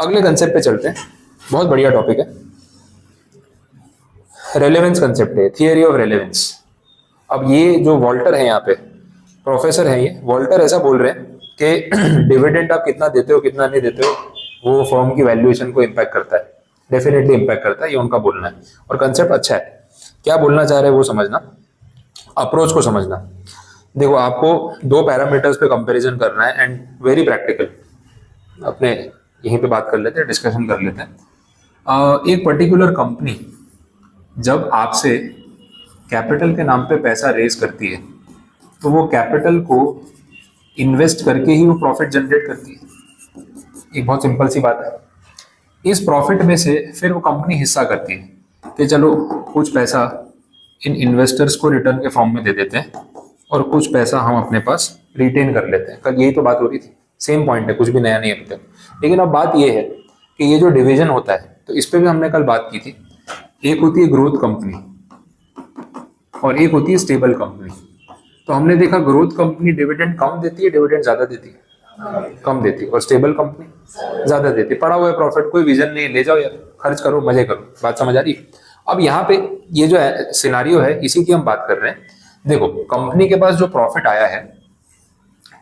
अगले कंसेप्ट पे चलते हैं, बहुत बढ़िया टॉपिक है, रेलेवेंस कंसेप्ट है, थियरी ऑफ रेलेवेंस। अब ये जो वॉल्टर है यहाँ पे प्रोफेसर है, ये वॉल्टर ऐसा बोल रहे हैं कि डिविडेंड आप कितना देते हो कितना नहीं देते हो वो फर्म की वैल्यूएशन को इम्पैक्ट करता है, डेफिनेटली इम्पैक्ट करता है, ये उनका बोलना है। और कंसेप्ट अच्छा है, क्या बोलना चाह रहे हैं वो समझना, अप्रोच को समझना। देखो आपको दो पैरामीटर्स पे कंपैरिजन करना है एंड वेरी प्रैक्टिकल, अपने यहीं पे बात कर लेते हैं, डिस्कशन कर लेते हैं। एक पर्टिकुलर कंपनी जब आपसे कैपिटल के नाम पे पैसा रेज करती है तो वो कैपिटल को इन्वेस्ट करके ही वो प्रॉफिट जनरेट करती है, एक बहुत सिंपल सी बात है। इस प्रॉफिट में से फिर वो कंपनी हिस्सा करती है कि चलो कुछ पैसा इन इन्वेस्टर्स को रिटर्न के फॉर्म में दे देते हैं और कुछ पैसा हम अपने पास रिटेन कर लेते हैं। कल यही तो बात हो रही थी, सेम पॉइंट है, कुछ भी नया नहीं है अभी तक। लेकिन अब बात ये है कि ये जो डिवीजन होता है तो इस पर भी हमने कल बात की थी, एक होती है ग्रोथ कंपनी और एक होती है स्टेबल कंपनी। तो हमने देखा ग्रोथ कंपनी डिविडेंड कम देती है, डिविडेंड ज्यादा देती है, कम देती है, और स्टेबल कंपनी ज्यादा देती है। पड़ा हुआ है प्रॉफिट, कोई विजन नहीं, ले जाओ यार, खर्च करो, मजे करो। बात समझ आ रही है? अब यहाँ पे ये जो है सिनारियो है इसी की हम बात कर रहे हैं। देखो कंपनी के पास जो प्रॉफिट आया है,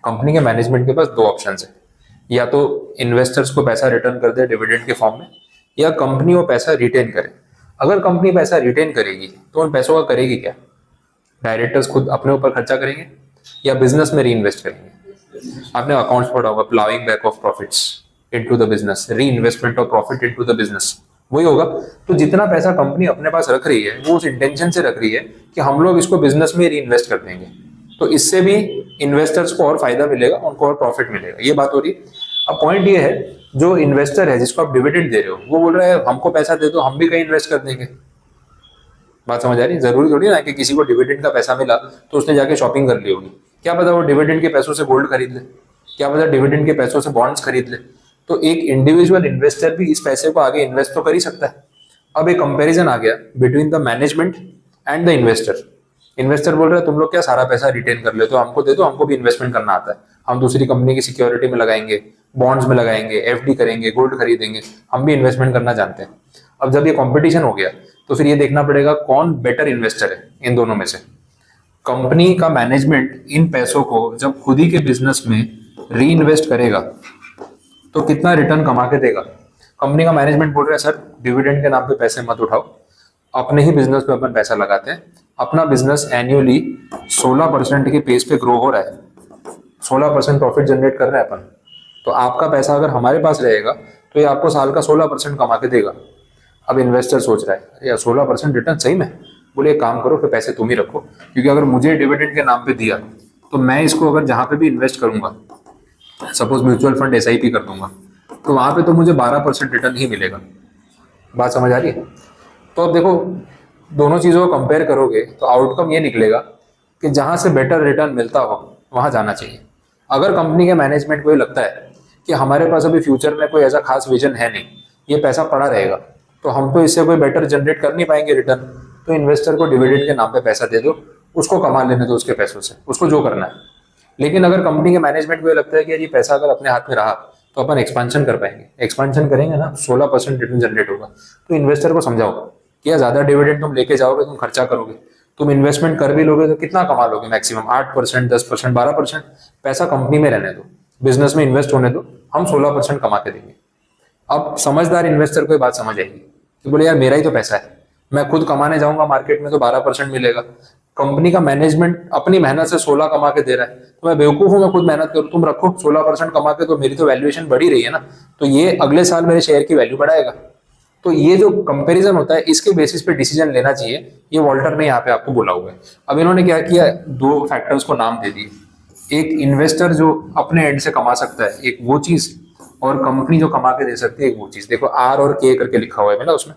कंपनी के मैनेजमेंट के पास दो ऑप्शन है, या तो इन्वेस्टर्स को पैसा रिटर्न कर दे डिविडेंड के फॉर्म में, या कंपनी वो पैसा रिटेन करे। अगर कंपनी पैसा रिटेन करेगी तो उन पैसों का करेगी क्या? डायरेक्टर्स खुद अपने ऊपर खर्चा करेंगे या बिजनेस में री इन्वेस्ट करेंगे? आपने अकाउंट्स पढ़ा होगा, ploughing back of profits into the business, reinvestment of profit into the business, वही होगा। तो जितना पैसा कंपनी अपने पास रख रही है वो उस इंटेंशन से रख रही है कि हम लोग इसको बिजनेस में री इन्वेस्ट कर देंगे, तो इससे भी इन्वेस्टर्स को और फायदा मिलेगा, उनको और प्रॉफिट मिलेगा, ये बात हो रही। अब पॉइंट ये है, जो इन्वेस्टर है जिसको आप डिविडेंड दे रहे हो वो बोल रहा है हमको पैसा दे दो, हम भी कहीं इन्वेस्ट कर देंगे। बात समझ आ रही? जरूरी थोड़ी ना कि किसी को डिविडेंड का पैसा मिला तो उसने जाके शॉपिंग कर ली होगी, क्या पता वो डिविडेंड के पैसों से गोल्ड खरीद ले, क्या पता डिविडेंड के पैसों से बॉन्ड्स खरीद ले। तो एक इंडिविजुअल इन्वेस्टर भी इस पैसे को आगे इन्वेस्ट तो कर ही सकता है। अब एक कंपैरिजन आ गया between the management and the investor. Investor बोल रहा है तुम लोग क्या सारा पैसा रिटेन कर लेते हो, हमको दे दो, हमको भी इन्वेस्टमेंट करना आता है, हम दूसरी कंपनी की सिक्योरिटी में लगाएंगे, बॉन्ड्स में लगाएंगे, एफडी करेंगे, गोल्ड खरीदेंगे, हम भी इन्वेस्टमेंट करना जानते हैं। अब जब ये कंपटीशन हो गया तो फिर ये देखना पड़ेगा कौन बेटर इन्वेस्टर है इन दोनों में से। कंपनी का मैनेजमेंट इन पैसों को जब खुद ही के बिजनेस में री इन्वेस्ट करेगा तो कितना रिटर्न कमा के देगा? कंपनी का मैनेजमेंट बोल रहा है सर डिविडेंड के नाम पे पैसे मत उठाओ, अपने ही बिजनेस पे अपन पैसा लगाते हैं, अपना बिजनेस एनुअली 16% के पेस पे ग्रो हो रहा है, 16% प्रॉफिट जनरेट कर रहे हैं अपन, तो आपका पैसा अगर हमारे पास रहेगा तो ये आपको साल का 16% कमा के देगा। अब इन्वेस्टर सोच रहा है यार 16% रिटर्न सही में? बोले एक काम करो फिर पैसे तुम ही रखो, क्योंकि अगर मुझे डिविडेंड के नाम पे दिया तो मैं इसको अगर जहां पे भी इन्वेस्ट करूंगा, सपोज म्यूचुअल फंड SIP कर दूंगा, तो वहां पे तो मुझे 12% रिटर्न ही मिलेगा। बात समझ आ रही है? तो अब देखो दोनों चीजों को कंपेयर करोगे तो आउटकम ये निकलेगा कि जहां से बेटर रिटर्न मिलता हो वहां जाना चाहिए। अगर कंपनी के मैनेजमेंट को ये लगता है कि हमारे पास अभी फ्यूचर में कोई ऐसा खास विजन है नहीं, ये पैसा पड़ा रहेगा, तो हम तो इससे कोई बेटर जनरेट कर नहीं पाएंगे रिटर्न, तो इन्वेस्टर को डिविडेंड के नाम पे पैसा दे दो, उसको कमा लेने दो उसके पैसों से, उसको जो करना है। लेकिन अगर कंपनी के मैनेजमेंट को ये लगता है कि यार ये पैसा अगर अपने हाथ में रहा तो अपन एक्सपेंशन कर पाएंगे, एक्सपेंशन करेंगे ना 16% रिटर्न जनरेट होगा, तो इन्वेस्टर को समझाओ कि यार ज्यादा डिविडेंड तुम लेके जाओगे, तुम खर्चा करोगे, तुम इन्वेस्टमेंट कर भी लोगे तो कितना कमा लोगे? मैक्सिमम 8%, 10%, 12%। पैसा कंपनी में रहने दो, बिजनेस में इन्वेस्ट होने दो, हम 16% कमा के देंगे। अब समझदार इन्वेस्टर को ये बात समझ आएगी कि बोले यार मेरा ही तो पैसा है, मैं खुद कमाने जाऊंगा मार्केट में तो 12% मिलेगा, कंपनी का मैनेजमेंट अपनी मेहनत से 16 कमा के दे रहा है, तो मैं बेवकूफ हूं मैं खुद मेहनत करूं, तुम रखो 16% कमा के, तो मेरी तो वैल्यूएशन बढ़ी रही है ना, तो ये अगले साल मेरे शेयर की वैल्यू बढ़ाएगा। तो ये जो कंपैरिजन होता है इसके बेसिस पे डिसीजन लेना चाहिए, ये वॉल्टर ने यहाँ पे आपको बोला हुआ है। अब इन्होंने क्या किया, दो फैक्टर्स को नाम दे दिए, एक इन्वेस्टर जो अपने एंड से कमा सकता है एक वो चीज, और कंपनी जो कमा के दे सकती है एक वो चीज। देखो R और K करके लिखा हुआ है ना, उसमें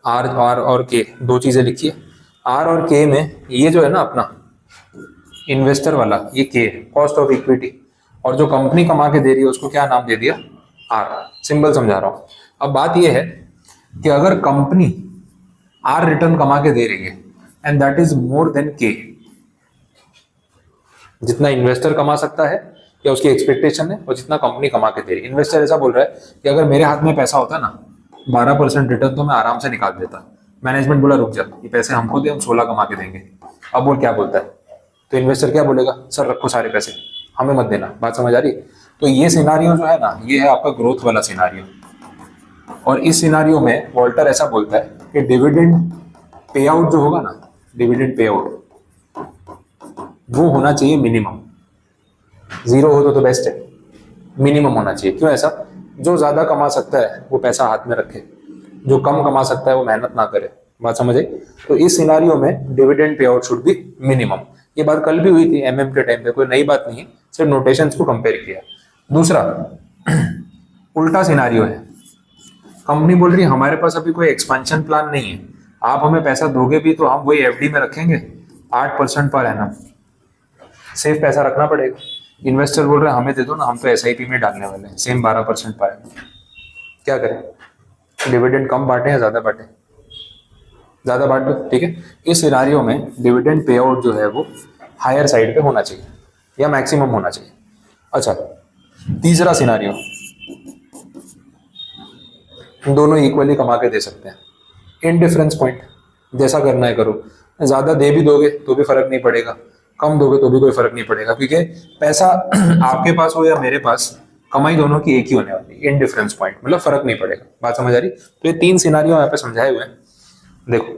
R और K दो चीजें लिखी है। R और K में ये जो है ना अपना इन्वेस्टर वाला ये K है, कॉस्ट ऑफ इक्विटी, और जो कंपनी कमा के दे रही है उसको क्या नाम दे दिया? R। सिंपल समझा रहा हूं। अब बात ये है कि अगर कंपनी R रिटर्न कमा के दे रही है and that is more than K, जितना इन्वेस्टर कमा सकता है या उसकी एक्सपेक्टेशन है और जितना कंपनी कमा के दे रही है। इन्वेस्टर ऐसा बोल रहा है कि अगर मेरे हाथ में पैसा होता ना 12% रिटर्न तो मैं आराम से निकाल देता। मैनेजमेंट बोला रुक जा, ये पैसे हमको दे, हम 16 कमा के देंगे। अब वो क्या बोलता है, तो इन्वेस्टर क्या बोलेगा, सर रखो सारे पैसे, हमें मत देना। बात समझ आ रही? तो ये सिनारियो जो है ना, ये है आपका ग्रोथ वाला सिनारियो। और इस सिनारियो में वॉल्टर ऐसा बोलता है कि डिविडेंड पे आउट जो होगा ना, डिविडेंड पे आउट वो होना चाहिए मिनिमम। 0 हो तो बेस्ट है, मिनिमम होना चाहिए। क्यों ऐसा? जो ज्यादा कमा सकता है वो पैसा हाथ में रखे, जो कम कमा सकता है वो मेहनत ना करे। बात समझे? तो इस सिनारियो में dividend pay out should be minimum. ये बात कल भी हुई थी एमएम के टाइम पे, कोई नई बात नहीं है, सिर्फ नोटेशंस को कंपेयर किया। दूसरा उल्टा सिनारियो है, कंपनी बोल रही है हमारे पास अभी कोई एक्सपेंशन प्लान नहीं है, आप हमें पैसा दोगे भी तो हम वही एफडी में रखेंगे 8% पर एनम, सेफ पैसा रखना पड़ेगा। इन्वेस्टर बोल रहे हैं हमें दे दो ना, हम तो एसआईपी में डालने वाले हैं सेम 12% पर एनम। क्या करें? डिविडेंड कम बांटे या ज्यादा बांटे? ज्यादा बांट दो, ठीक है। इस सिनारियो में डिविडेंड पे आउट जो है वो हायर साइड पे होना चाहिए या मैक्सिमम होना चाहिए। अच्छा, तीसरा सिनारियो, दोनों इक्वली कमा के दे सकते हैं, इनडिफरेंस पॉइंट, जैसा करना है करो। ज्यादा दे भी दोगे तो भी फर्क नहीं पड़ेगा, कम दोगे तो भी कोई फर्क नहीं पड़ेगा, क्योंकि पैसा आपके पास हो या मेरे पास, कमाई दोनों की एक ही होने वाली। इनडिफरेंस पॉइंट मतलब फर्क नहीं पड़ेगा। बात समझ आ रही? तो ये 3 सिनारियो यहाँ पे समझाए हुए हैं। देखो,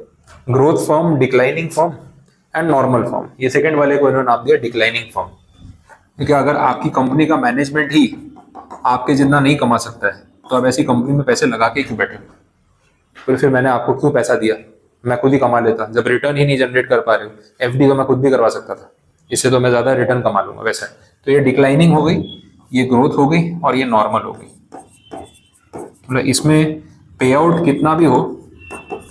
growth form, declining form and normal form. ये सेकंड वाले को इन्होंने नाम दिया डिक्लाइनिंग फॉर्म, क्योंकि अगर आपकी कंपनी का मैनेजमेंट ही आपके जितना नहीं कमा सकता है तो आप ऐसी कंपनी में पैसे लगा के क्यों बैठे? फिर मैंने आपको क्यों पैसा दिया? मैं खुद ही कमा लेता, जब रिटर्न ही नहीं जनरेट कर पा रहे हो। एफडी तो मैं खुद भी करवा सकता था, इससे तो मैं ज्यादा रिटर्न कमा लूंगा। वैसा है, तो ये डिक्लाइनिंग हो गई, ये ग्रोथ हो गई और ये नॉर्मल हो गई। मतलब इसमें पे आउट कितना भी हो,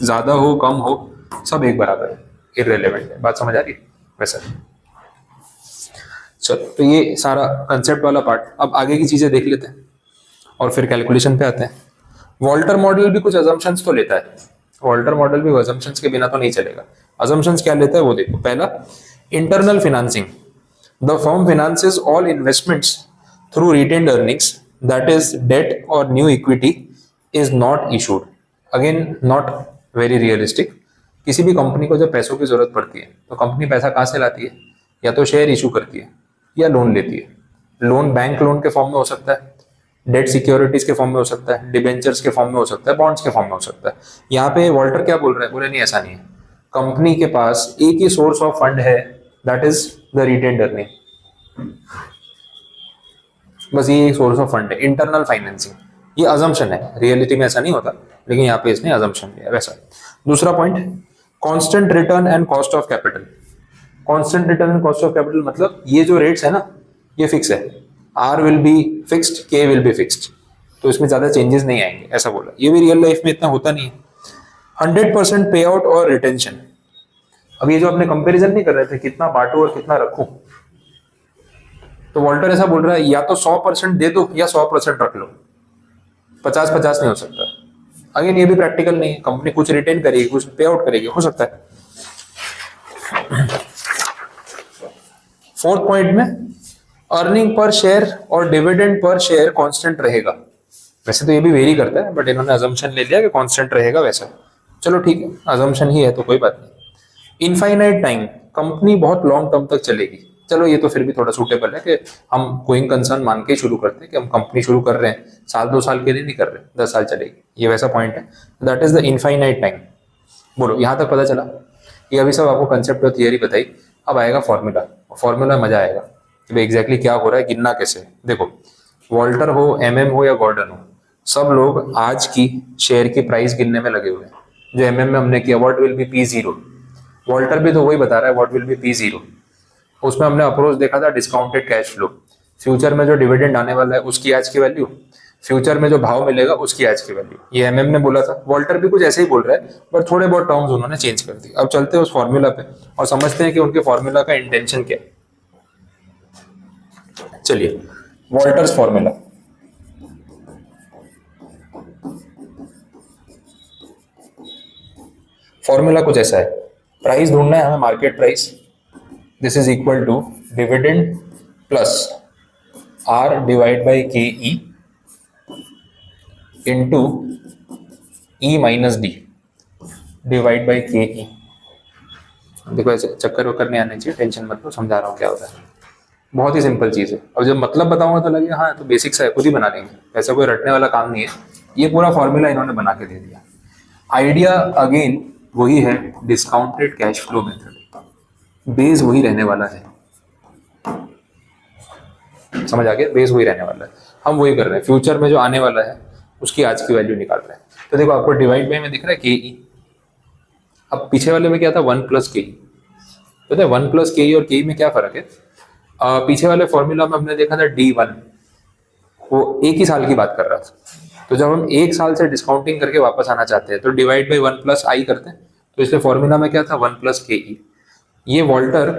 ज्यादा हो कम हो, सब एक बराबर है, इररिलेवेंट है। बात समझ आ रही है? वैसा। चलो, तो ये सारा कंसेप्ट वाला पार्ट। अब आगे की चीजें देख लेते हैं और फिर कैलकुलेशन पे आते हैं। वॉल्टर मॉडल भी कुछ अजम्पशंस तो लेता है, वॉल्टर मॉडल भी अजम्पशंस के बिना तो नहीं चलेगा। अजम्पशंस क्या लेता है वो देखो। पहला, internal financing, the firm finances all investments through retained earnings, that is debt और new equity is not issued. Again not very realistic. किसी भी कंपनी को जब पैसों की जरूरत पड़ती है तो कंपनी पैसा कहाँ से लाती है? या तो शेयर इशू करती है या लोन लेती है। लोन बैंक लोन के फॉर्म में हो सकता है, डेट सिक्योरिटीज के फॉर्म में हो सकता है, डिबेंचर्स के फॉर्म में हो सकता है, बॉन्ड्स के फॉर्म में हो सकता है। यहाँ पे वॉल्टर क्या बोल रहा है? बोले नहीं, ऐसा नहीं है। कंपनी के पास एक ही सोर्स ऑफ फंड है, that is the retained earning. बस ये एक सोर्स ऑफ फंड है, इंटरनल फाइनेंसिंग। ये अजम्पशन है, रियलिटी में ऐसा नहीं होता, लेकिन यहाँ पे इसने अजम्पशन दिया वैसा। दूसरा point, constant return and cost of capital. Constant return and cost of capital मतलब ये जो रेट्स है ना, ये फिक्स है। आर विल बी फिक्स्ड, के विल बी फिक्स्ड, तो इसमें ज्यादा चेंजेस नहीं आएंगे, ऐसा बोला। ये भी रियल लाइफ में इतना होता नहीं है। 100% पे आउट और रिटेंशन। अब ये जो अपने कंपैरिजन नहीं कर रहे थे कितना बांटू और कितना रखूं, तो वॉल्टर ऐसा बोल रहा है या तो 100% दे दो या 100% रख लो, 50-50 नहीं हो सकता। अगेन ये भी प्रैक्टिकल नहीं है, कंपनी कुछ रिटेन करेगी कुछ पे आउट करेगी, हो सकता है। फोर्थ पॉइंट में, अर्निंग पर शेयर और डिविडेंड पर शेयर कांस्टेंट रहेगा। वैसे तो ये भी वेरी करता है, बट इन्होंने अजम्पशन ले लिया कि कांस्टेंट रहेगा वैसा। चलो ठीक है, अजम्पशन ही है तो कोई बात नहीं। इनफाइनाइट टाइम, कंपनी बहुत लॉन्ग टर्म तक चलेगी। चलो ये तो फिर भी थोड़ा सूटेबल है कि हम गोइंग कंसर्न मान के शुरू करते हैं कि हम कंपनी शुरू कर रहे हैं, 1-2 साल के लिए नहीं कर रहे, 10 साल चलेगी, ये वैसा पॉइंट है। That is the infinite time. बोलो यहाँ तक पता चला? ये अभी सब आपको कंसेप्ट और थियरी बताई। अब आएगा फॉर्मूला। फॉर्मूला मजा आएगा कि एग्जैक्टली क्या हो रहा है, गिनना कैसे। देखो, वॉल्टर हो, एमएम हो या गॉर्डन हो, सब लोग आज की शेयर की प्राइस गिनने में लगे हुए हैं। जो एमएम में हमने किया what will be P0, Walter भी तो वही बता रहा है व्हाट विल बी P0। उसमें हमने अप्रोच देखा था डिस्काउंटेड कैश फ्लो, फ्यूचर में जो डिविडेंड आने वाला है उसकी आज की वैल्यू, फ्यूचर में जो भाव मिलेगा उसकी आज की वैल्यू। ये एमएम ने बोला था, वॉल्टर भी कुछ ऐसे ही बोल रहा है, बट थोड़े बहुत टर्म्स उन्होंने चेंज कर दिए। अब चलते हैं उस फॉर्मूला पे और समझते हैं कि उनके फॉर्मूला का इंटेंशन क्या है। चलिए, वॉल्टर्स फॉर्मूला। फॉर्मूला कुछ ऐसा है, प्राइस ढूंढना है हमें, market price, this is equal to dividend plus R divide by K E into E minus D divide by K E. देखो ऐसे चक्कर वक्कर नहीं आने चाहिए, टेंशन मत लो, समझा रहा हूँ क्या होता है। बहुत ही सिंपल चीज़ है। अब जब मतलब बताऊंगा तो लगेगा हाँ तो बेसिक्स है, खुद ही बना लेंगे, ऐसा कोई रटने वाला काम नहीं है। ये पूरा फॉर्मूला इन्होंने बना के दे दिया। आइडिया अगेन वही है, discounted cash flow method, base वही रहने वाला है। समझ आ गया, बेस वही रहने वाला है, हम वही कर रहे हैं। फ्यूचर में जो आने वाला है उसकी आज की वैल्यू निकाल रहे हैं। तो देखो आपको डिवाइड बाई में दिख रहा है के ई। अब पीछे वाले में क्या था, 1 प्लस के ई। पता है 1 प्लस के ई और के ई में क्या फर्क है? पीछे वाले फॉर्मूला में हमने देखा था D1, वो एक ही साल की बात कर रहा था। तो जब हम एक साल से डिस्काउंटिंग करके वापस आना चाहते हैं तो डिवाइड बाई 1 प्लस आई करते हैं। तो इसलिए फॉर्मूला में क्या था, 1 प्लस के ई। ये वॉल्टर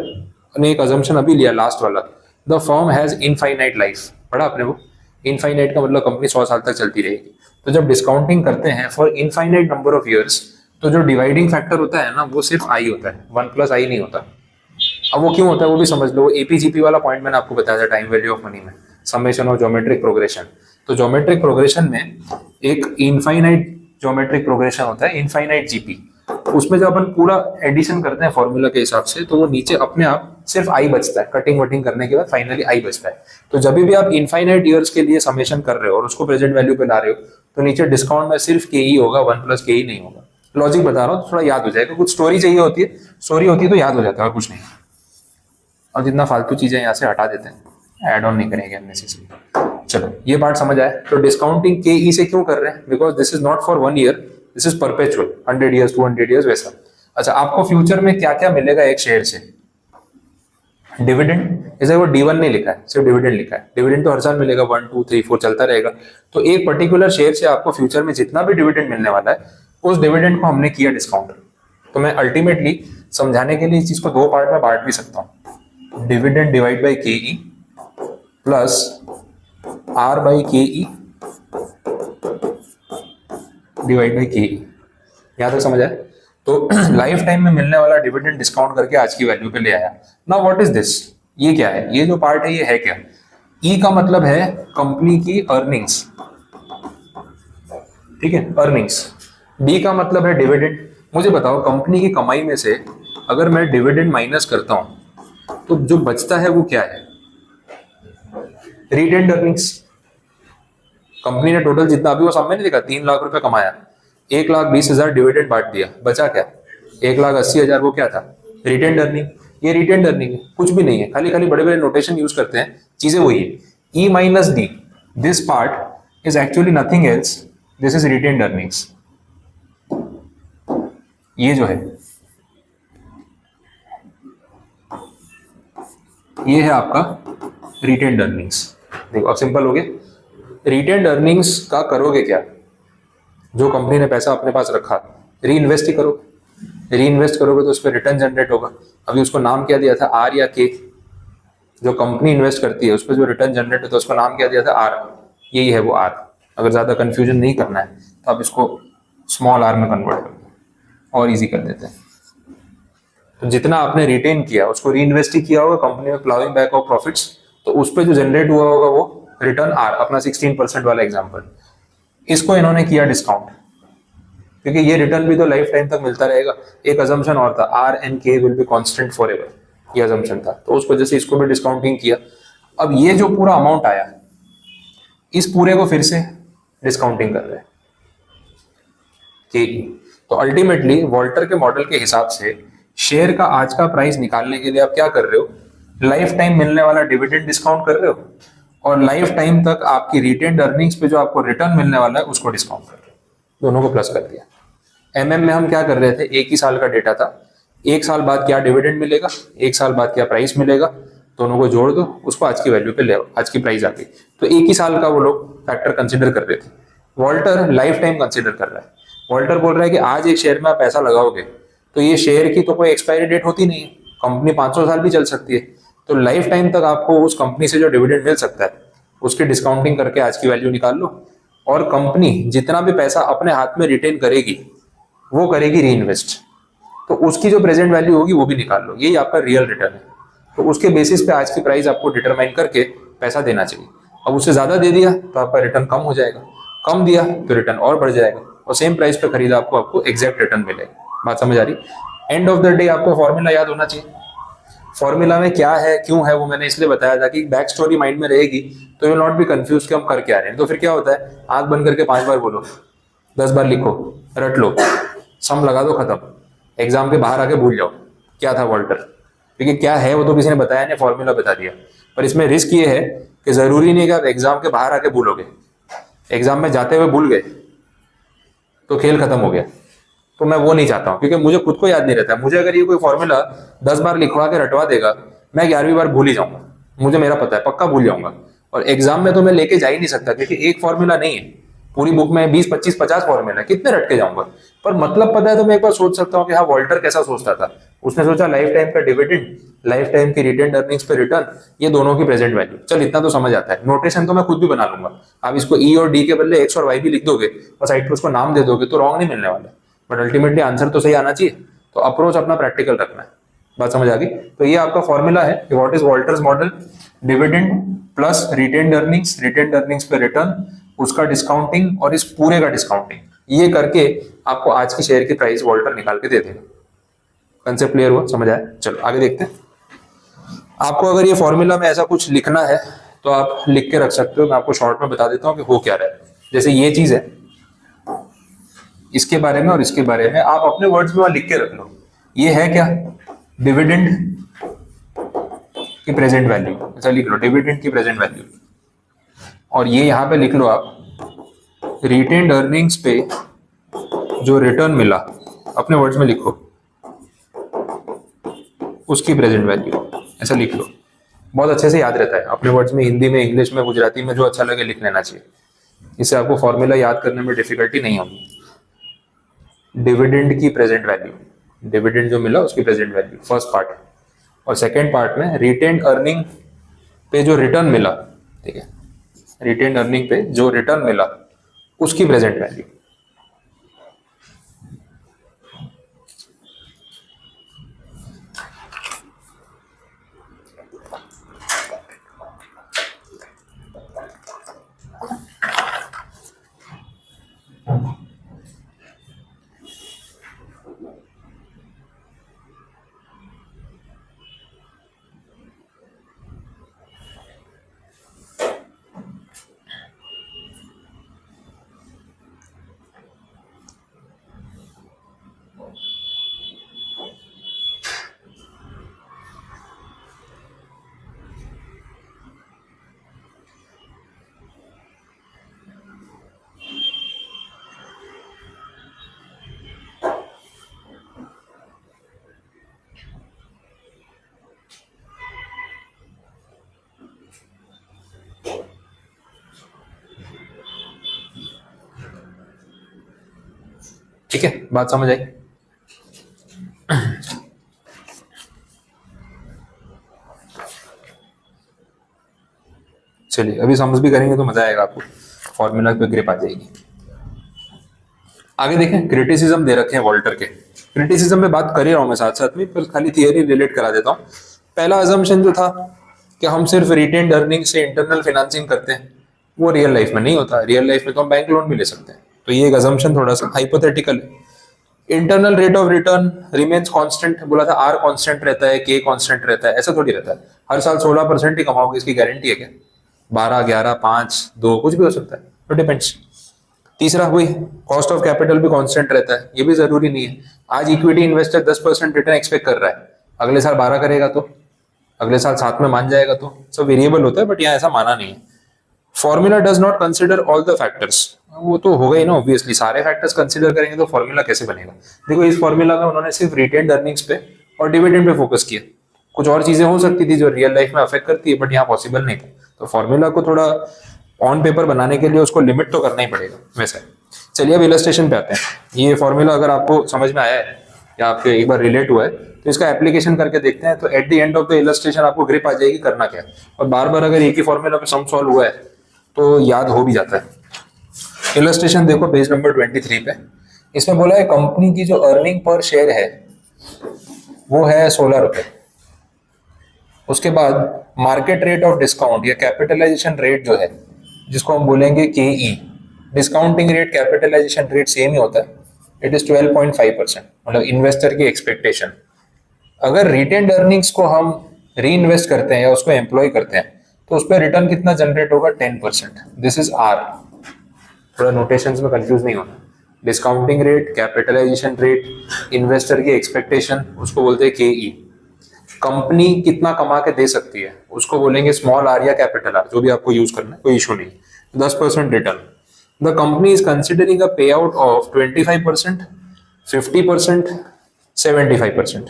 ने एक अजम्पशन अभी लिया लास्ट वाला, the firm has infinite life. पढ़ा आपने वो? इनफाइनाइट का मतलब कंपनी 100 साल तक चलती रहेगी। तो जब डिस्काउंटिंग करते हैं for infinite number of years, तो जो डिवाइडिंग फैक्टर होता है ना वो सिर्फ आई होता है, 1 प्लस आई नहीं होता। अब वो क्यों होता है वो भी समझ लो। एपीजीपी वाला पॉइंट मैंने आपको बताया था टाइम वैल्यू ऑफ मनी में, समेशन ऑफ ज्योमेट्रिक प्रोग्रेशन। तो ज्योमेट्रिक प्रोग्रेशन में एक इनफाइनाइट ज्योमेट्रिक प्रोग्रेशन होता है, इनफाइनाइट जीपी। उसमें जब अपन पूरा एडिशन करते हैं फॉर्मूला के हिसाब से तो वो नीचे अपने आप सिर्फ आई बचता है, कटिंग वटिंग करने के बाद फाइनली आई बचता है। तो जब भी आप इनफाइनाइट ईयर्स के लिए समेशन कर रहे हो और उसको प्रेजेंट वैल्यू पे ला रहे हो तो नीचे डिस्काउंट में सिर्फ के ई होगा, 1 प्लस के ई नहीं होगा। लॉजिक बता रहा हूँ, थोड़ा याद हो जाएगा। कुछ स्टोरी चाहिए होती है, स्टोरी होती है तो याद हो जाता है और कुछ नहीं। और जितना फालतू चीजें यहाँ से हटा देते हैं, ऐड ऑन नहीं करेंगे अननेसेसरी। चलो ये पार्ट समझ आया। तो डिस्काउंटिंग के ई से क्यों कर रहे हैं? Because this is not for 1 year, this is perpetual, 100 years 200 years वैसा। अच्छा, आपको फ्यूचर में क्या क्या मिलेगा एक शेयर से? डिविडेंड, जैसे वो D1 नहीं लिखा है, सिर्फ डिविडेंड लिखा है। डिविडेंड तो हर साल मिलेगा, 1 2 3 4 चलता रहेगा। तो एक पर्टिकुलर शेयर से आपको फ्यूचर में जितना भी डिविडेंड मिलने वाला है उस डिविडेंड को हमने किया डिस्काउंट। तो मैं अल्टीमेटली समझाने के लिए इस चीज को 2 पार्ट में बांट भी सकता हूँ। Dividend divide by K E plus R by K E divide by K ई। यहां तक समझ आया? तो लाइफ टाइम में मिलने वाला डिविडेंड डिस्काउंट करके आज की वैल्यू पे ले आया। Now what is this? ये क्या है? ये जो पार्ट है ये है क्या? ई का मतलब है कंपनी की अर्निंग्स, ठीक है, अर्निंग्स। डी का मतलब है डिविडेंड। मुझे बताओ कंपनी की कमाई में से अगर मैं डिविडेंड माइनस करता हूं तो जो बचता है वो क्या है? Retained earnings. कंपनी ने टोटल जितना अभी वो सब में नहीं लिखा, 3 लाख रुपए कमाया, 1,20,000 डिविडेंड बांट दिया, बचा क्या? 1,80,000 वो क्या था? Retained earning. ये रिटेन्ड अर्निंग है, कुछ भी नहीं है, खाली खाली बड़े बड़े नोटेशन यूज करते हैं, चीजें वही है। E minus D, this part is actually nothing else, this is retained earnings. ये जो है ये है आपका रिटेन्ड अर्निंग्स। देखो अब सिंपल हो गया। रिटेन्ड अर्निंग्स का करोगे क्या? जो कंपनी ने पैसा अपने पास रखा री इन्वेस्ट ही करोगे। री इन्वेस्ट करोगे तो उस पर रिटर्न जनरेट होगा। अभी उसको नाम क्या दिया था? आर या के। जो कंपनी इन्वेस्ट करती है उस पर जो रिटर्न जनरेट होता है उसको नाम क्या दिया था? आर। यही है वो आर। अगर ज्यादा कंफ्यूजन नहीं करना है तो आप इसको स्मॉल आर में कन्वर्ट कर दो और इजी कर देते हैं। तो जितना आपने रिटेन किया उसको री इन्वेस्ट ही किया होगा कंपनी में, प्लाविंग बैक ऑफ प्रॉफिट्स, तो उस पर जो जनरेट हुआ होगा वो रिटर्न आर, अपना 16% वाला एग्जाम्पल। इसको इन्होंने किया डिस्काउंट क्योंकि ये रिटर्न भी तो लाइफ टाइम तक मिलता रहेगा। एक अजम्पशन और था, आर एंड के विल बी कांस्टेंट फॉरएवर, ये अजम्पशन था। तो उस वजह से इसको भी डिस्काउंटिंग किया। अब ये जो पूरा अमाउंट आया इस पूरे को फिर से डिस्काउंटिंग कर रहे हैं के। तो अल्टीमेटली वॉल्टर के मॉडल के हिसाब से शेयर का आज का प्राइस निकालने के लिए आप क्या कर रहे हो? लाइफ टाइम मिलने वाला डिविडेंड डिस्काउंट कर रहे हो और लाइफ टाइम तक आपकी रिटेन्ड अर्निंग्स पे जो आपको रिटर्न मिलने वाला है उसको डिस्काउंट कर रहे हो। दोनों को प्लस कर दिया। एमएम में हम क्या कर रहे थे? एक ही साल का डेटा था, 1 साल बाद क्या डिविडेंड मिलेगा, 1 साल बाद क्या प्राइस मिलेगा, दोनों को जोड़ दो, उसको आज की वैल्यू पे ले आओ, आज की प्राइस आ गई। तो एक ही साल का वो लोग फैक्टर कंसिडर कर रहे थे। वॉल्टर लाइफ टाइम कंसिडर कर रहा है। वॉल्टर बोल रहा है कि आज एक शेयर में आप पैसा लगाओगे तो ये शेयर की तो कोई एक्सपायरी डेट होती नहीं है, कंपनी 500 साल भी चल सकती है। तो लाइफ टाइम तक आपको उस कंपनी से जो डिविडेंड मिल सकता है उसकी डिस्काउंटिंग करके आज की वैल्यू निकाल लो। और कंपनी जितना भी पैसा अपने हाथ में रिटेन करेगी वो करेगी री इन्वेस्ट, तो उसकी जो प्रेजेंट वैल्यू होगी वो भी निकाल लो। यही आपका रियल रिटर्न है। तो उसके बेसिस पे आज की प्राइस आपको डिटरमाइन करके पैसा देना चाहिए। अब उससे ज्यादा दे दिया तो आपका रिटर्न कम हो जाएगा, कम दिया तो रिटर्न और बढ़ जाएगा, और सेम प्राइस पे खरीदा आपको एग्जैक्ट रिटर्न मिलेगा। बात समझ आ रही? एंड ऑफ द डे आपको फॉर्मूला याद होना चाहिए। फॉर्मूला में क्या है क्यों है वो मैंने इसलिए बताया था कि बैक स्टोरी माइंड में रहेगी तो you will not be confuse कि हम कर क्या रहे हैं। तो फिर क्या होता है, आंख बंद करके 5 बार बोलो, 10 बार लिखो, रट लो, सम लगा दो, खत्म। एग्जाम के बाहर आके भूल जाओ क्या था वॉल्टर, क्योंकि क्या है वो तो किसी ने बताया नहीं, फॉर्मूला बता दिया। पर इसमें रिस्क ये है कि जरूरी नहीं कि आप एग्जाम के बाहर आके भूलोगे, एग्जाम में जाते हुए भूल गए तो खेल खत्म हो गया। तो मैं वो नहीं चाहता हूँ, क्योंकि मुझे खुद को याद नहीं रहता है। मुझे अगर ये कोई फॉर्मूला 10 बार लिखवा के रटवा देगा, मैं 11वीं बार भूल ही जाऊंगा, मुझे मेरा पता है पक्का भूल जाऊंगा। और एग्जाम में तो मैं लेके जा ही नहीं सकता, क्योंकि एक फॉर्मूला नहीं है, पूरी बुक में 20 25 50 फॉर्मूला, कितने रट के जाऊंगा। पर मतलब पता है तो मैं एक बार सोच सकता हूँ कि हाँ वॉल्टर कैसा सोचता था। उसने सोचा लाइफ टाइम का डिविडेंड, लाइफ टाइम की रिटेन अर्निंग्स पे रिटर्न, ये दोनों की प्रेजेंट वैल्यू। चल इतना तो समझ आता है, नोटेशन तो मैं खुद भी बना लूंगा। आप इसको ई और डी के बदले एक्स और वाई भी लिख दोगे और साइड पर उसको नाम दे दोगे तो रॉन्ग नहीं मिलने वाला, बट अल्टीमेटली आंसर तो सही आना चाहिए। तो अप्रोच अपना प्रैक्टिकल रखना है। बात समझ आ गई? तो ये आपका फॉर्मूला है कि what is Walter's model, dividend plus retained earnings पे रिटर्न, उसका डिस्काउंटिंग और इस पूरे का डिस्काउंटिंग, ये करके आपको आज की शेयर की प्राइस वॉल्टर निकाल के दे देगा। कंसेप्ट क्लियर हुआ, समझ आया? चलो आगे देखते हैं। आपको अगर ये फॉर्मूला में ऐसा कुछ लिखना है तो आप लिख के रख सकते हो, मैं आपको शॉर्ट में बता देता हूँ कि हो क्या रहा है। जैसे ये चीज है, इसके बारे में और इसके बारे में आप अपने वर्ड्स में वहां लिख के रख लो। ये है क्या, डिविडेंड की प्रेजेंट वैल्यू, ऐसा लिख लो, डिविडेंड की प्रेजेंट वैल्यू। और ये यहां पे लिख लो आप रिटेन्ड अर्निंग्स पे जो रिटर्न मिला, अपने वर्ड्स में लिखो, उसकी प्रेजेंट वैल्यू, ऐसा लिख लो। बहुत अच्छे से याद रहता है अपने वर्ड्स में, हिंदी में, इंग्लिश में, गुजराती में, जो अच्छा लगे लिख लेना चाहिए। इससे आपको फॉर्मूला याद करने में डिफिकल्टी नहीं होगी। डिविडेंड की प्रेजेंट वैल्यू, डिविडेंड जो मिला उसकी प्रेजेंट वैल्यू, फर्स्ट पार्ट। और सेकेंड पार्ट में रिटेन्ड अर्निंग पे जो रिटर्न मिला, ठीक है, रिटेन्ड अर्निंग पे जो रिटर्न मिला उसकी प्रेजेंट वैल्यू। ठीक है, बात समझ आई? चलिए अभी समझ भी करेंगे तो मजा आएगा आपको, फॉर्मूला पे ग्रिप आ जाएगी। आगे देखें, क्रिटिसिज्म दे रखे हैं वॉल्टर के। क्रिटिसिज्म में बात कर ही रहा हूं मैं साथ साथ में, पर खाली थियरी रिलेट करा देता हूं। पहला अजम्पशन जो था कि हम सिर्फ रिटेन्ड अर्निंग से इंटरनल फाइनेंसिंग करते हैं, वो रियल लाइफ में नहीं होता। रियल लाइफ में तो हम बैंक लोन भी ले सकते हैं। तो ये एक अजम्पशन थोड़ा सा हाइपोथेटिकल है। Internal rate of return remains constant, बोला था आर कांस्टेंट रहता है, के कांस्टेंट रहता है, ऐसा थोड़ी रहता है। हर साल 16% ही कमाओगे इसकी गारंटी है क्या? 12, 11, 5, 2 कुछ भी हो सकता है, तो डिपेंड्स। तीसरा वही कॉस्ट ऑफ कैपिटल भी कांस्टेंट रहता है, ये भी जरूरी नहीं है। आज इक्विटी इन्वेस्टर 10% रिटर्न एक्सपेक्ट कर रहा है, अगले साल 12 करेगा तो, अगले साल 7 में मान जाएगा तो, सब वेरिएबल होता है, बट यहाँ ऐसा माना नहीं है। Formula does not consider all the factors, वो तो होगा ही ना ऑब्वियसली, सारे फैक्टर्स कंसिडर करेंगे तो फॉर्मूला कैसे बनेगा? देखो इस फॉर्मूला में उन्होंने सिर्फ रिटेन्ड अर्निंग्स पे और डिविडेंड पे फोकस किया। कुछ और चीजें हो सकती थी जो रियल लाइफ में अफेक्ट करती है, बट यहाँ पॉसिबल नहीं था। तो फॉर्मूला को थोड़ा ऑन पेपर बनाने के लिए उसको लिमिट तो करना ही पड़ेगा वैसे। चलिए अब इलस्ट्रेशन पे आते हैं। ये फॉर्मूला अगर आपको समझ में आया है या आपके एक बार रिलेट हुआ है तो इसका एप्लीकेशन करके देखते हैं। तो at the end of the illustration आपको ग्रिप आ जाएगी करना क्या है। और बार बार अगर एक ही फॉर्मूला पे सम सॉल्व हुआ है तो याद हो भी जाता है। इलस्ट्रेशन देखो पेज नंबर 23 पे, इसमें बोला है कंपनी की जो अर्निंग पर शेयर है वो है 16 रुपए। उसके बाद मार्केट रेट ऑफ डिस्काउंट या कैपिटलाइजेशन रेट जो है, जिसको हम बोलेंगे KE, discounting rate capitalization rate same ही होता है, इट इज 12.5%, मतलब इन्वेस्टर की एक्सपेक्टेशन। अगर रिटेन्ड अर्निंग्स को हम री इन्वेस्ट करते हैं या उसको एम्प्लॉय करते हैं तो उस पर रिटर्न कितना जनरेट होगा, 10%। This is R। थोड़ा नोटेशंस में कंफ्यूज नहीं होना। Discounting rate, capitalization rate, investor की एक्सपेक्टेशन, उसको बोलते हैं KE। कंपनी कितना कमा के दे सकती है उसको बोलेंगे स्मॉल R या कैपिटल R, जो भी आपको यूज करना है, कोई इशू नहीं। 10% return. The company is considering a पे आउट ऑफ 25%, 50%, 75%।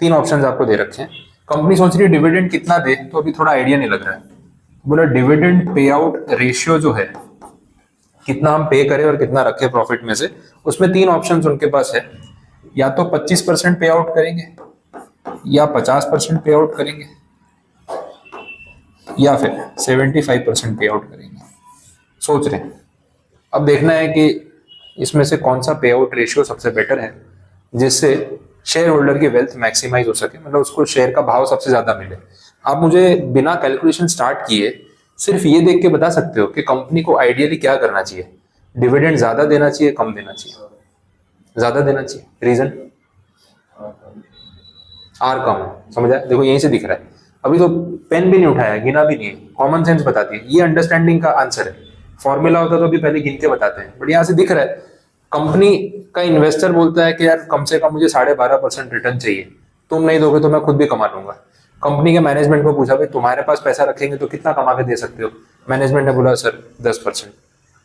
तीन ऑप्शंस आपको दे रखे हैं। कंपनी सोच रही है डिविडेंड कितना दे, तो अभी थोड़ा आइडिया नहीं लग रहा है। बोला डिविडेंड पे आउट रेशियो जो है, कितना हम पे करें और कितना रखें प्रॉफिट में से, उसमें तीन ऑप्शंस उनके पास है। या तो 25% पे आउट करेंगे, या 50% पे आउट करेंगे, या फिर 75% पे आउट करेंगे। सोच रहे हैं। अब देखना है कि इसमें से कौन सा पे आउट रेशियो सबसे बेटर है, जिससे शेयर होल्डर की वेल्थ मैक्सिमाइज हो सके, मतलब उसको शेयर का भाव सबसे ज्यादा मिले। आप मुझे बिना कैलकुलेशन स्टार्ट किए सिर्फ ये देख के बता सकते हो कि कंपनी को आइडियली क्या करना चाहिए। डिविडेंड ज्यादा देना चाहिए, कम देना चाहिए? ज्यादा देना चाहिए। रीजन? R कम है। समझ आया? देखो यहीं से दिख रहा है। अभी तो पेन भी नहीं उठाया, गिना भी नहीं है, कॉमन सेंस बताती है। ये अंडरस्टैंडिंग का आंसर है। फॉर्मूला होता तो अभी पहले गिन के बताते हैं, बट यहाँ से दिख रहा है कंपनी का इन्वेस्टर बोलता है कि यार कम से कम मुझे 12.5% रिटर्न चाहिए, तुम नहीं दोगे तो मैं खुद भी कमा लूंगा। कंपनी के मैनेजमेंट को पूछा भाई तुम्हारे पास पैसा रखेंगे तो कितना कमा के दे सकते हो? मैनेजमेंट ने बोला सर 10%।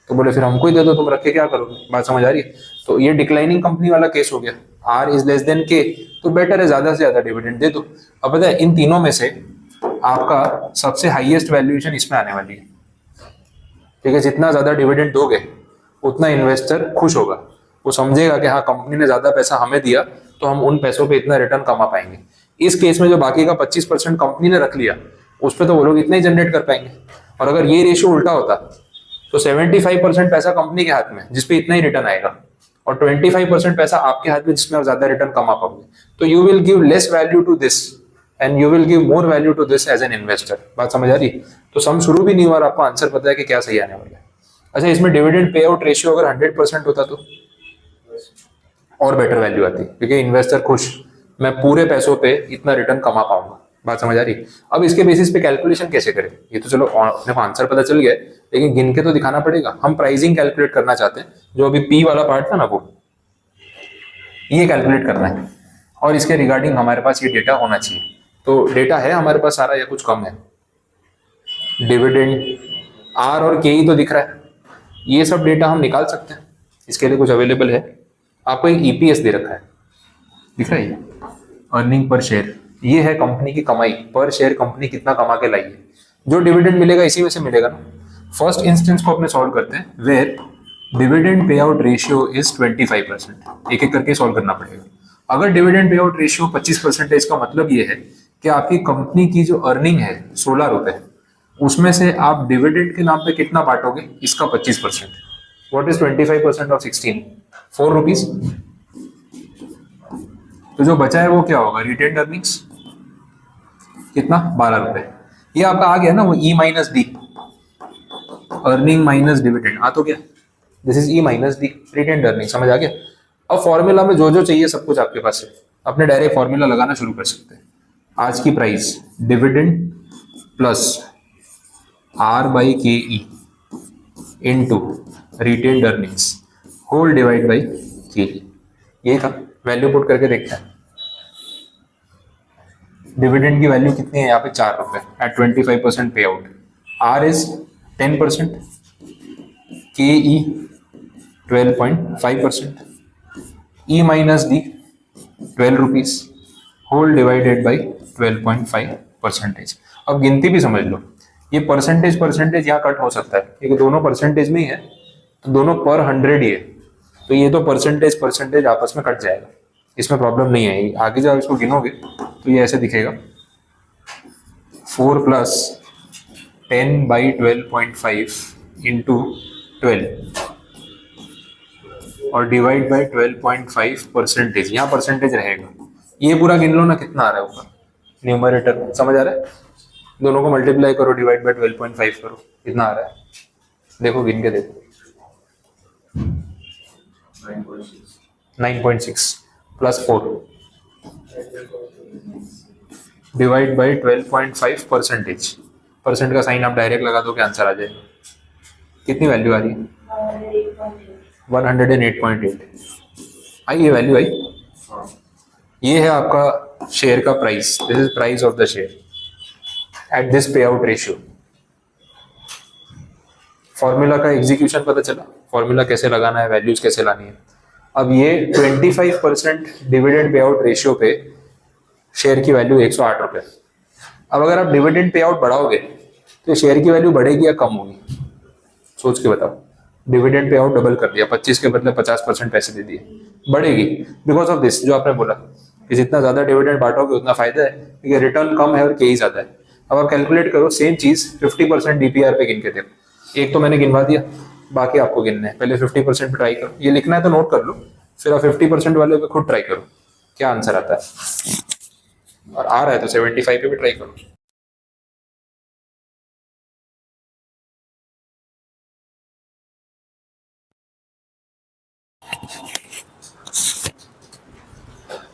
तो बोले फिर हमको ही दे दो, तुम रख के क्या करोगे? बात समझ आ रही है? तो ये डिक्लाइनिंग कंपनी वाला केस हो गया। R is less than K, तो बेटर है ज्यादा से ज्यादा डिविडेंड दे दो। अब पता है इन तीनों में से आपका सबसे हाईएस्ट वैल्यूएशन इसमें आने वाली है। ठीक है, जितना ज्यादा डिविडेंड दोगे उतना इन्वेस्टर खुश होगा। वो समझेगा कि हाँ कंपनी ने ज्यादा पैसा हमें दिया तो हम उन पैसों पे इतना रिटर्न कमा पाएंगे। इस केस में जो बाकी का 25% कंपनी ने रख लिया उस पर तो वो लोग इतना ही जनरेट कर पाएंगे। और अगर ये रेशियो उल्टा होता तो 75% पैसा कंपनी के हाथ में जिसपे इतना ही रिटर्न आएगा, और 25% पैसा आपके हाथ में जिसमें आप ज्यादा रिटर्न कमा पाओगे। तो you will give less value to this and you will give more value to this as an investor. बात समझ आ रही? तो सम शुरू भी नहीं हुआ और आपको आंसर पता है कि क्या सही आने वाला है। अच्छा, इसमें डिविडेंड पे आउट रेशियो अगर 100% होता तो और बेटर वैल्यू आती, क्योंकि इन्वेस्टर खुश, मैं पूरे पैसों पे इतना रिटर्न कमा पाऊंगा। बात समझ आ रही? अब इसके बेसिस पे कैलकुलेशन कैसे करें? ये तो चलो अपने को आंसर पता चल गया, लेकिन गिन के तो दिखाना पड़ेगा। हम प्राइसिंग कैलकुलेट करना चाहते हैं, जो अभी P वाला पार्ट था ना, वो ये कैलकुलेट करना है। और इसके रिगार्डिंग हमारे पास ये डेटा होना चाहिए। तो डेटा है हमारे पास सारा या कुछ कम है? डिविडेंड, R और K ही तो दिख रहा है, ये सब डेटा हम निकाल सकते हैं। इसके लिए कुछ अवेलेबल है। आपको एक EPS दे रखा है, दिख रहा है, अर्निंग पर शेयर। ये है कंपनी की कमाई पर शेयर, कंपनी कितना कमा के लाई है। जो डिविडेंड मिलेगा इसी में से मिलेगा ना। फर्स्ट इंस्टेंस को अपने सॉल्व करते हैं, where dividend pay out ratio is 25%। एक एक करके सॉल्व करना पड़ेगा। अगर डिविडेंड पे आउट रेशियो 25% इसका मतलब ये है कि आपकी कंपनी की जो अर्निंग है 16 रुपए, उसमें से आप डिविडेंड के नाम पे कितना बांटोगे? इसका 25%। What is 25% of 16? 4 रुपीज। तो जो बचा है वो क्या होगा? Retained earnings. कितना? 12 रुपए। ये आपका आ गया ना वो E minus D, earning minus dividend. आ तो गया, this is E minus D, retained earning. समझ आ गया? अब फॉर्मूला में जो जो चाहिए सब कुछ आपके पास है, अपने डायरेक्ट फॉर्मूला लगाना शुरू कर सकते हैं। आज की price dividend plus R/KE into retained earnings whole divide by KE। ये था, वैल्यू पुट करके देखते हैं। डिविडेंड की वैल्यू कितनी है यहाँ पे? 4 रुपए at 25% pay out. R is 10%, KE 12.5%, E minus D 12 rupees whole divided by 12.5%। अब गिनती भी समझ लो, ये परसेंटेज यहाँ कट हो सकता है क्योंकि दोनों परसेंटेज में ही है, तो दोनों पर 100 ही है, तो ये तो परसेंटेज आपस में कट जाएगा, इसमें प्रॉब्लम नहीं है। आगे जब इसको गिनोगे तो ये ऐसे दिखेगा, 4 प्लस 10/12.5 इंटू 12 और डिवाइड बाई 12.5%। यहाँ परसेंटेज रहेगा, ये पूरा गिन लो ना कितना आ रहा है ऊपर, न्यूमरेटर समझ आ रहा है, दोनों को मल्टीप्लाई करो, डिवाइड बाय 12.5 करो, कितना आ रहा है देखो, गिन के देखो, 9.6 plus 4 divide by 12.5 percentage, percent का साइन आप डायरेक्ट लगा दो, क्या आंसर आ जाएगा, कितनी वैल्यू आ रही है 108.8 आई, ये वैल्यू आई। ये है आपका शेयर का price, this is price of the share at this पे आउट रेशियो। फॉर्मूला का एग्जीक्यूशन पता चला, फॉर्मूला कैसे लगाना है, वैल्यूज कैसे लानी है। अब ये 25% डिविडेंड पे आउट रेशियो पे शेयर की वैल्यू 108 रुपए। अब अगर आप डिविडेंड पे आउट बढ़ाओगे तो शेयर की वैल्यू बढ़ेगी या कम होगी, सोच के बताओ। डिविडेंड पे आउट डबल कर दिया, 25 के बदले 50% पैसे दे दिए, बढ़ेगी बिकॉज ऑफ दिस, जो आपने बोला कि जितना ज्यादा डिविडेंड बांटोगे उतना फायदा है, क्योंकि रिटर्न कम है और के ही ज्यादा है। अब आप कैलकुलेट करो सेम चीज 50% डीपीआर पे गिन के देखो, एक तो मैंने गिनवा दिया, बाकी आपको गिनना है। पहले 50% पे ट्राई करो, ये लिखना है तो नोट कर लो, फिर आप 50% वाले पे खुद ट्राई करो क्या आंसर आता है, और आ रहा है तो 75 पे भी ट्राई करो।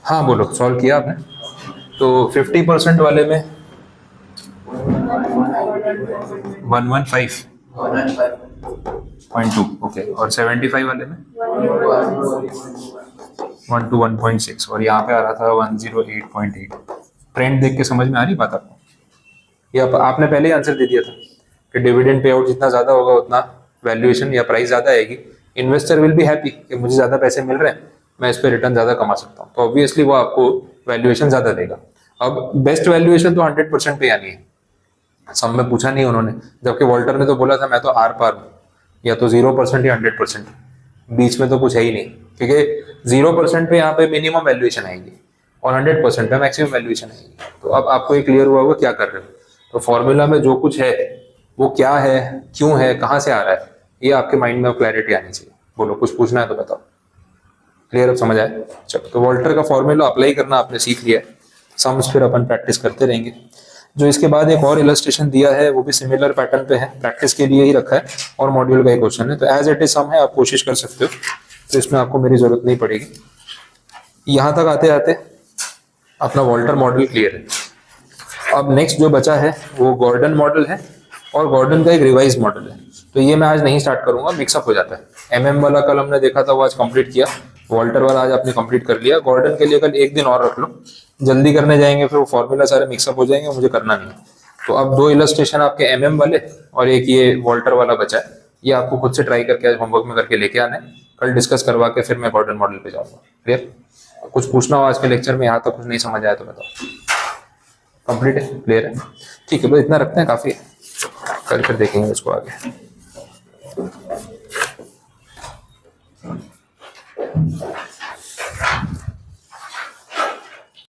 हाँ बोलो, सॉल्व किया आपने? तो 50% वाले में 115.2 ओके, और 75 वाले में 1 to 1.6, और यहाँ पे आ रहा था 108.8। ट्रेंड देख के समझ में आ रही बात आपको? ये आपने पहले ही आंसर दे दिया था कि डिविडेंड पे आउट जितना ज्यादा होगा उतना वैल्यूएशन या प्राइस ज्यादा आएगी। इन्वेस्टर विल बी हैप्पी कि मुझे ज्यादा पैसे मिल रहे हैं, मैं इस पे रिटर्न ज्यादा कमा सकता हूँ, तो ऑब्वियसली वो आपको वैल्यूएशन ज्यादा देगा। अब बेस्ट वैल्यूएशन तो 100% पे आनी है, सब में पूछा नहीं उन्होंने, जबकि वॉल्टर ने तो बोला था मैं तो आर पार हूँ, या तो 0% या 100%, बीच में तो कुछ है ही नहीं, क्योंकि 0% पे यहाँ पे मिनिमम वैल्यूएशन आएगी और 100% पे मैक्सिमम वैल्यूएशन आएगी। तो अब आपको ये क्लियर हुआ होगा क्या कर रहे हो। तो फॉर्मूला में जो कुछ है वो क्या है, क्यों है, कहाँ से आ रहा है, ये आपके माइंड में क्लैरिटी आनी चाहिए। बोलो, कुछ पूछना है तो बताओ। क्लियर, अब समझ आए? चलो, तो वॉल्टर का फॉर्मूला अप्लाई करना आपने सीख लिया है, सम्स फिर अपन प्रैक्टिस करते रहेंगे। जो इसके बाद एक और इलस्ट्रेशन दिया है वो भी सिमिलर पैटर्न पे है, प्रैक्टिस के लिए ही रखा है और मॉड्यूल का एक क्वेश्चन है, तो एज इट इज सम है, आप कोशिश कर सकते हो, तो इसमें आपको मेरी जरूरत नहीं पड़ेगी। यहाँ तक आते आते अपना वॉल्टर मॉडल क्लियर है। अब नेक्स्ट जो बचा है वो गॉर्डन मॉडल है, और गॉर्डन का एक रिवाइज मॉडल है। तो ये मैं आज नहीं स्टार्ट करूंगा, मिक्सअप हो जाता है। एमएम वाला कल हमने देखा था, वो आज कंप्लीट किया, वॉल्टर वाला आज आपने कंप्लीट कर लिया। गॉर्डन के लिए कल एक दिन और रख लो, जल्दी करने जाएंगे फिर वो फॉर्मूला सारे मिक्सअप हो जाएंगे, मुझे करना नहीं। तो अब 2 इलस्ट्रेशन आपके एमएम वाले और एक ये वॉल्टर वाला बचा है, ये आपको खुद से ट्राई करके आज होमवर्क में करके लेके आना है, कल डिस्कस करवा के फिर मैं गॉर्डन मॉडल पे जाऊंगा। क्लियर? कुछ पूछना हो आज के लेक्चर में, यहाँ तक कुछ नहीं समझ आया तो बताओ। कंप्लीट है? क्लियर है? ठीक है, बस इतना रखते हैं, काफी है, कल फिर देखेंगे इसको आगे।